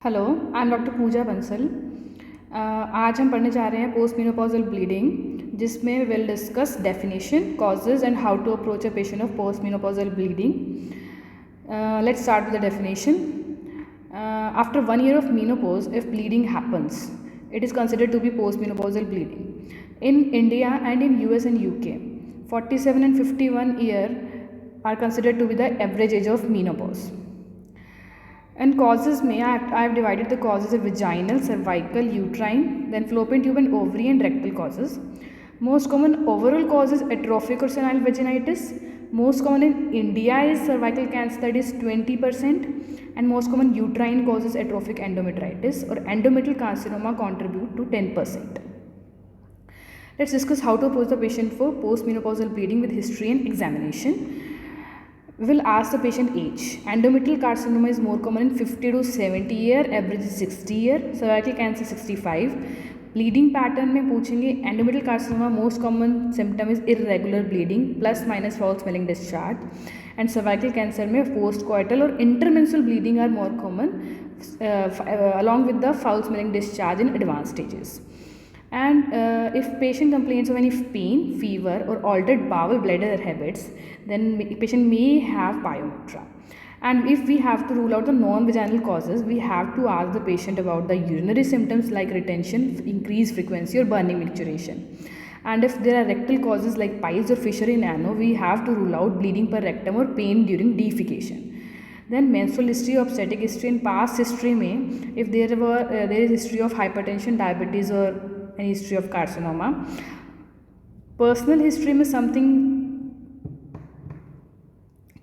Hello, I am doctor Pooja Bansal. आज हम पढ़ने जा रहे हैं पोस्ट मेनोपॉजल ब्लीडिंग, जिसमें will discuss definition, causes and how to approach a patient of post menopausal bleeding. Let's start with the definition. After 1 year of menopause, if bleeding happens, it is considered to be postmenopausal bleeding. In India and in US and UK, 47 and 51 year are considered to be the average age of menopause. And causes may I have divided the causes of vaginal, cervical, uterine, then fallopian tube and ovary and rectal causes. Most common overall causes atrophic or senile vaginitis. Most common in India is cervical cancer, that is 20%, and most common uterine causes atrophic endometritis or endometrial carcinoma contribute to 10%. Let's discuss how to approach the patient for postmenopausal bleeding with history and examination. We will ask the patient age. Endometrial carcinoma is more common in 50 to 70 year, average is 60 year. Cervical cancer 65. Bleeding pattern में पूछेंगे. Endometrial carcinoma most common symptom is irregular bleeding plus minus foul smelling discharge, and cervical cancer में postcoital or intermenstrual bleeding are more common along with the foul smelling discharge in advanced stages. And if patient complains of any pain, fever or altered bowel bladder habits, then patient may have pyometra. And if we have to rule out the non-vaginal causes, we have to ask the patient about the urinary symptoms like retention, increased frequency or burning micturition. And if there are rectal causes like piles or fissure in ano, we have to rule out bleeding per rectum or pain during defecation. Then menstrual history, obstetric history and past history में if there is history of hypertension, diabetes or any history of carcinoma. Personal history में something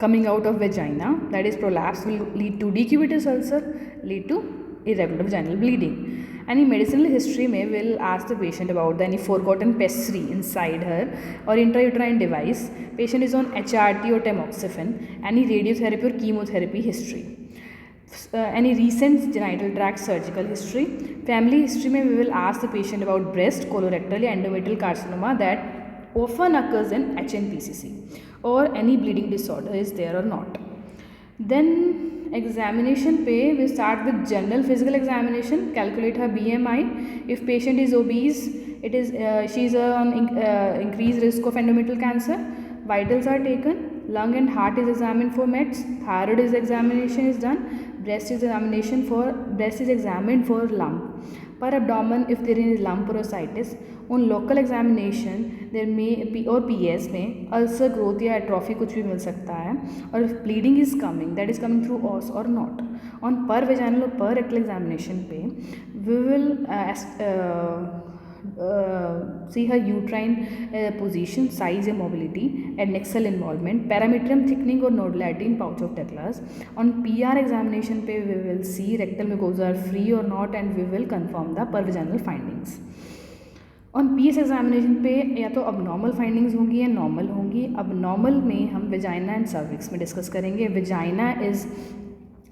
coming out of vagina, that is prolapse, will lead to decubitus ulcer, lead to irregular vaginal bleeding. Any medicinal history may will ask the patient about any forgotten pessary inside her or intrauterine device. Patient is on HRT or tamoxifen. Any radiotherapy or chemotherapy history. Any recent genital tract surgical history. Family history में we will ask the patient about breast, colorectal या endometrial carcinoma that often occurs in HNPCC, or any bleeding disorder is there or not. Then examination पे we start with general physical examination. Calculate her BMI. If patient is obese, it is she is on increased risk of endometrial cancer. Vitals are taken. Lung and heart is examined for mets. Thyroid is examination is done. Breast is examined for lump. Per abdomen, if there is lump or ascites. On local examination there may be or PS में ulcer growth या atrophy कुछ भी मिल सकता है, और if bleeding is coming, that is coming through os or not. On per vaginal or per rectal examination पे we will see her uterine position, size and mobility, adnexal involvement, parametrium thickening or nodularity in pouch of Douglas. On PR examination पे we will see rectal mucosa are free or not, and we will confirm the per vaginal findings. On PS examination पे या तो abnormal findings होंगी या normal होंगी. Abnormal में हम vagina and cervix में डिस्कस करेंगे. वेजाइना इज़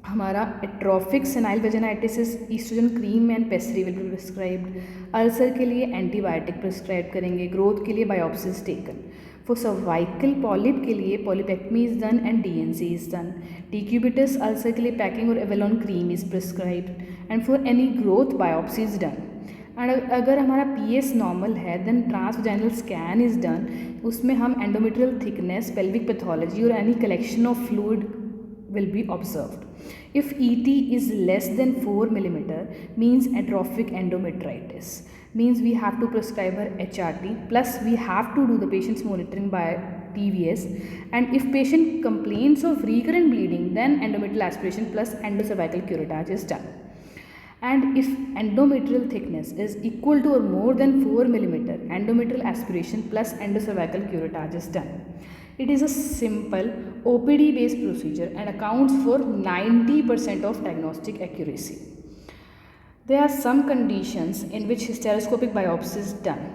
हमारा atrophic senile vaginitis, estrogen cream and pastry will be prescribed. Ulcer के लिए एंटीबायोटिक प्रिस्क्राइब करेंगे. ग्रोथ के लिए biopsies taken. For cervical polyp के लिए polypectomy is done and DNC is done. Decubitus ulcer के लिए पैकिंग और Avalon cream is prescribed. And for any growth biopsy is done. And अगर हमारा पीएस नॉर्मल है then transvaginal scan is done. उसमें हम एंडोमेट्रियल थिकनेस, पेल्विक पैथोलॉजी और any collection of fluid will be observed. If ET is less than 4 millimeter, means atrophic endometritis, means we have to prescribe her HRT, plus we have to do the patient's monitoring by TVS. And if patient complains of recurrent bleeding, then endometrial aspiration plus endocervical curettage is done. And if endometrial thickness is equal to or more than 4 millimeter, endometrial aspiration plus endocervical curettage is done. It is a simple OPD based procedure and accounts for 90% of diagnostic accuracy. There are some conditions in which hysteroscopic biopsy is done.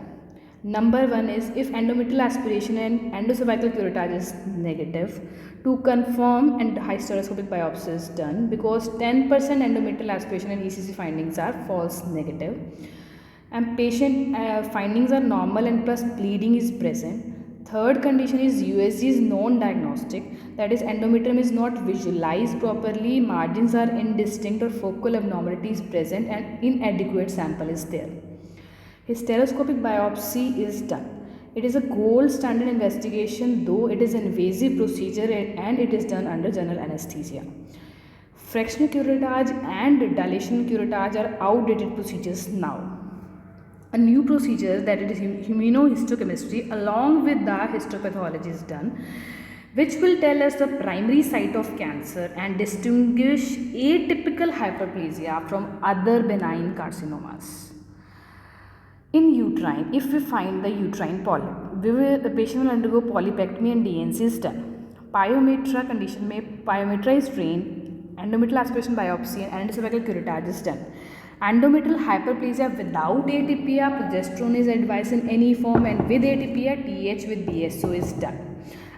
Number 1 is if endometrial aspiration and endocervical curettage is negative, to confirm and hysteroscopic biopsy is done, because 10% endometrial aspiration and ECC findings are false negative, and patient findings are normal and plus bleeding is present, Third condition is USG is non-diagnostic, that is endometrium is not visualized properly, margins are indistinct or focal abnormality is present and inadequate sample is there. Hysteroscopic biopsy is done. It is a gold standard investigation, though it is an invasive procedure and it is done under general anesthesia. Fractional curettage and dilation curettage are outdated procedures now. A new procedure, that it is immunohistochemistry along with the histopathology is done, which will tell us the primary site of cancer and distinguish atypical hyperplasia from other benign carcinomas. In uterine, if we find the uterine polyp, the patient will undergo polypectomy and DNC is done. Pyometra condition में pyometra is drained, endometrial aspiration biopsy and endocervical curettage is done. Endometrial hyperplasia without atypia, progesterone is advised in any form, and with atypia, TH with BSO is done.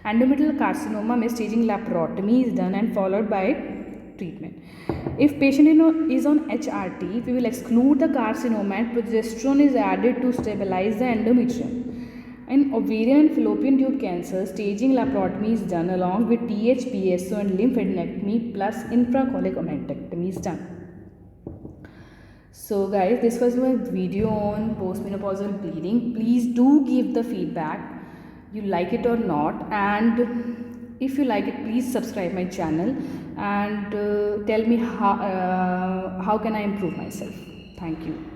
Endometrial carcinoma में staging laparotomy is done and followed by treatment. If patient is on HRT, we will exclude the carcinoma and progesterone is added to stabilize the endometrium. In ovarian and fallopian tube cancer, staging laparotomy is done along with TH, PSO and lymphadenectomy plus infracolic omentectomy is done. So guys, this was my video on postmenopausal bleeding. Please do give the feedback, you like it or not, and if you like it, please subscribe my channel and tell me how can I improve myself. Thank you.